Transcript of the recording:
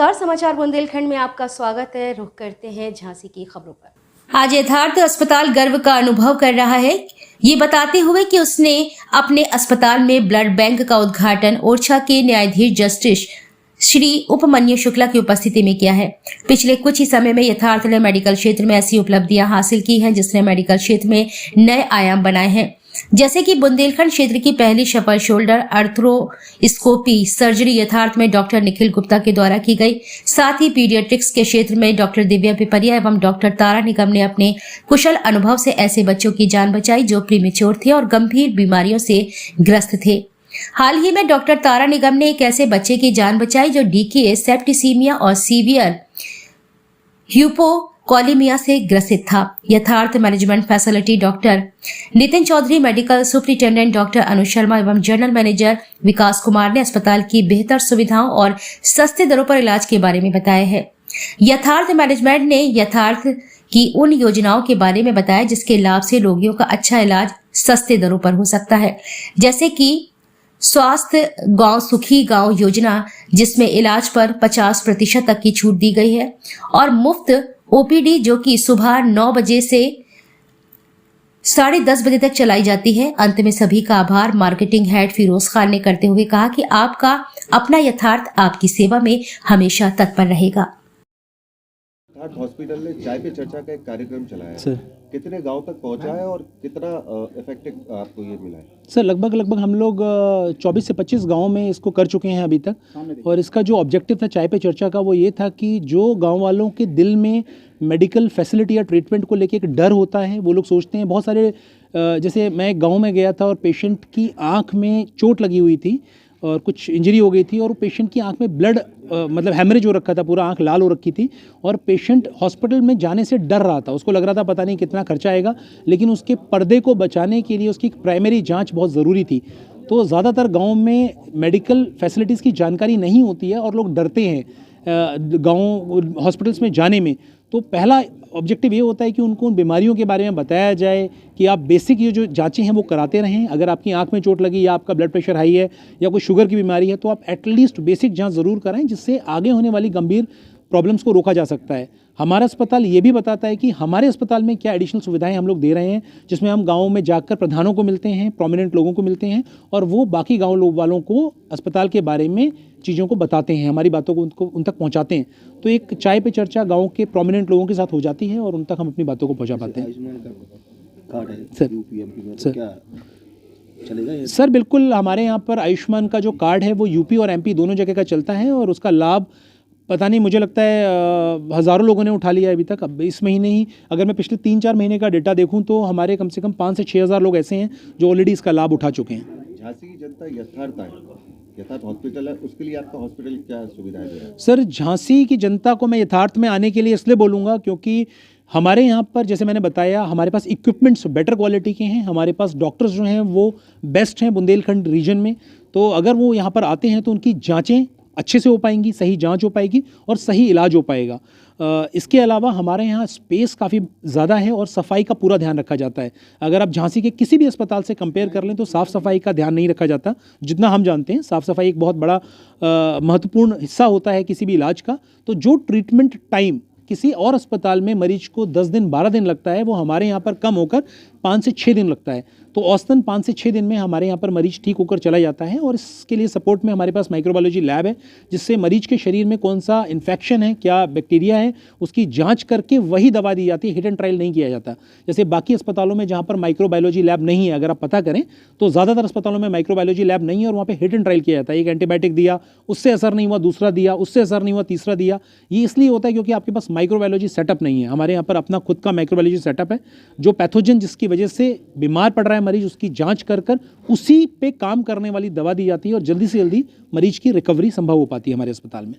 नमस्कार, समाचार बुंदेलखंड में आपका स्वागत है। रुख करते हैं झांसी की खबरों पर। आज यथार्थ अस्पताल गर्व का अनुभव कर रहा है, ये बताते हुए कि उसने अपने अस्पताल में ब्लड बैंक का उद्घाटन ओरछा के न्यायाधीश जस्टिस श्री उपमन्यु शुक्ला की उपस्थिति में किया है। पिछले कुछ ही समय में यथार्थ ने मेडिकल क्षेत्र में ऐसी उपलब्धियां हासिल की हैं जिसने मेडिकल क्षेत्र में नए आयाम बनाए हैं, जैसे कि बुंदेलखंड क्षेत्र की पहली शफल शोल्डर आर्थ्रोस्कोपी सर्जरी यथार्थ में डॉक्टर निखिल गुप्ता के द्वारा की गई। साथ ही पीडियाट्रिक्स के क्षेत्र में डॉक्टर दिव्या पिपरिया एवं डॉक्टर तारा निगम ने अपने कुशल अनुभव से ऐसे बच्चों की जान बचाई जो प्रीमेच्योर थे और गंभीर बीमारियों से ग्रस्त थे। हाल ही में डॉक्टर तारा निगम ने एक ऐसे बच्चे की जान बचाई जो डीके, सेप्टिसीमिया और सीवियर ह्यूपोकॉलीमिया से ग्रसित था। Yatharth management facility doctor Nitin Chaudhary, medical superintendent doctor Anu Sharma एवं जनरल मैनेजर विकास कुमार ने अस्पताल की बेहतर सुविधाओं और सस्ते दरों पर इलाज के बारे में बताया है। यथार्थ मैनेजमेंट ने यथार्थ की उन योजनाओं के बारे में बताया जिसके लाभ से रोगियों का अच्छा इलाज सस्ते दरों पर हो सकता है, जैसे कि स्वास्थ्य गांव सुखी गांव योजना, जिसमें इलाज पर 50% तक की छूट दी गई है, और मुफ्त ओपीडी जो कि सुबह 9 बजे से 10:30 बजे तक चलाई जाती है। अंत में सभी का आभार मार्केटिंग हेड फिरोज खान ने करते हुए कहा कि आपका अपना यथार्थ आपकी सेवा में हमेशा तत्पर रहेगा। हॉस्पिटल ने चाय पे चर्चा का एक कार्यक्रम चलाया है सर, कितने गांव तक पहुंचा है और कितना इफेक्टिव आपको ये मिला है? सर लगभग हम लोग 24 से 25 गाँव में इसको कर चुके हैं अभी तक। और इसका जो ऑब्जेक्टिव था चाय पे चर्चा का वो ये था कि जो गांव वालों के दिल में मेडिकल फैसिलिटी या ट्रीटमेंट को लेके एक डर होता है, वो लोग सोचते हैं बहुत सारे, जैसे मैं एक गाँव में गया था और पेशेंट की आँख में चोट लगी हुई थी और कुछ इंजरी हो गई थी और पेशेंट की आंख में ब्लड मतलब हेमरेज हो रखा था, पूरा आंख लाल हो रखी थी और पेशेंट हॉस्पिटल में जाने से डर रहा था। उसको लग रहा था पता नहीं कितना खर्चा आएगा, लेकिन उसके पर्दे को बचाने के लिए उसकी प्राइमरी जांच बहुत ज़रूरी थी। तो ज़्यादातर गाँव में मेडिकल फैसिलिटीज़ की जानकारी नहीं होती है और लोग डरते हैं गाँव हॉस्पिटल्स में जाने में। तो पहला ऑब्जेक्टिव ये होता है कि उनको उन बीमारियों के बारे में बताया जाए कि आप बेसिक ये जो जांचें हैं वो कराते रहें। अगर आपकी आंख में चोट लगी या आपका ब्लड प्रेशर हाई है या कोई शुगर की बीमारी है तो आप एटलीस्ट बेसिक जांच ज़रूर कराएं, जिससे आगे होने वाली गंभीर प्रॉब्लम्स को रोका जा सकता है। हमारा अस्पताल ये भी बताता है कि हमारे अस्पताल में क्या एडिशनल सुविधाएं हम लोग दे रहे हैं, जिसमें हम गाँव में जाकर प्रधानों को मिलते हैं, प्रोमिनेंट लोगों को मिलते हैं और वो बाकी गाँव लोग वालों को अस्पताल के बारे में चीज़ों को बताते हैं, हमारी बातों को उन तक पहुंचाते हैं। तो एक चाय पे चर्चा गांव के प्रोमिनेंट लोगों के साथ हो जाती है और उन तक हम अपनी बातों को पहुंचा पाते हैं। सर बिल्कुल, हमारे यहाँ पर आयुष्मान का जो कार्ड है वो यूपी और एमपी दोनों जगह का चलता है और उसका लाभ पता नहीं, मुझे लगता है हज़ारों लोगों ने उठा लिया है अभी तक। अब इस महीने ही अगर मैं पिछले 3-4 महीने का डेटा देखूं तो हमारे कम से कम 5 से 6 हज़ार लोग ऐसे हैं जो ऑलरेडी इसका लाभ उठा चुके हैं। झांसी की जनता यथार्थ हॉस्पिटल है, उसके लिए आपका हॉस्पिटल क्या सुविधाएं दे रहा है? सर झांसी की जनता को मैं यथार्थ में आने के लिए इसलिए बोलूँगा क्योंकि हमारे यहाँ पर जैसे मैंने बताया हमारे पास इक्विपमेंट्स बेटर क्वालिटी के हैं, हमारे पास डॉक्टर्स जो हैं वो बेस्ट हैं बुंदेलखंड रीजन में। तो अगर वो यहाँ पर आते हैं तो उनकी जाँचें अच्छे से हो पाएंगी, सही जांच हो पाएगी और सही इलाज हो पाएगा। इसके अलावा हमारे यहाँ स्पेस काफ़ी ज़्यादा है और सफाई का पूरा ध्यान रखा जाता है। अगर आप झांसी के किसी भी अस्पताल से कंपेयर कर लें तो साफ़ सफाई का ध्यान नहीं रखा जाता जितना हम जानते हैं। साफ़ सफाई एक बहुत बड़ा महत्वपूर्ण हिस्सा होता है किसी भी इलाज का। तो जो ट्रीटमेंट टाइम किसी और अस्पताल में मरीज को 10 दिन 12 दिन लगता है, वो हमारे यहाँ पर कम होकर 5 से 6 दिन लगता है। तो औसतन 5 से 6 दिन में हमारे यहाँ पर मरीज ठीक होकर चला जाता है। और इसके लिए सपोर्ट में हमारे पास माइक्रोबायोलॉजी लैब है, जिससे मरीज के शरीर में कौन सा इन्फेक्शन है, क्या बैक्टीरिया है, उसकी जांच करके वही दवा दी जाती है। हिट एंड ट्रायल नहीं किया जाता जैसे बाकी अस्पतालों में जहाँ पर माइक्रोबायोलॉजी लैब नहीं है। अगर आप पता करें तो ज़्यादातर अस्पतालों में माइक्रोबायोलॉजी लैब नहीं है और वहाँ पर हिट एंड ट्रायल किया जाता है। एक एंटीबायोटिक दिया, उससे असर नहीं हुआ, दूसरा दिया, उससे असर नहीं हुआ, तीसरा दिया। ये इसलिए होता है क्योंकि आपके पास माइक्रोबायोलॉजी सेटअप नहीं है। हमारे यहाँ पर अपना खुद का माइक्रोबायोलॉजी सेटअप है। जो पैथोजन जिसकी वजह से बीमार पड़ रहा है मरीज, उसकी जांच कर उसी पे काम करने वाली दवा दी जाती है और जल्दी से जल्दी मरीज की रिकवरी संभव हो पाती है हमारे अस्पताल में।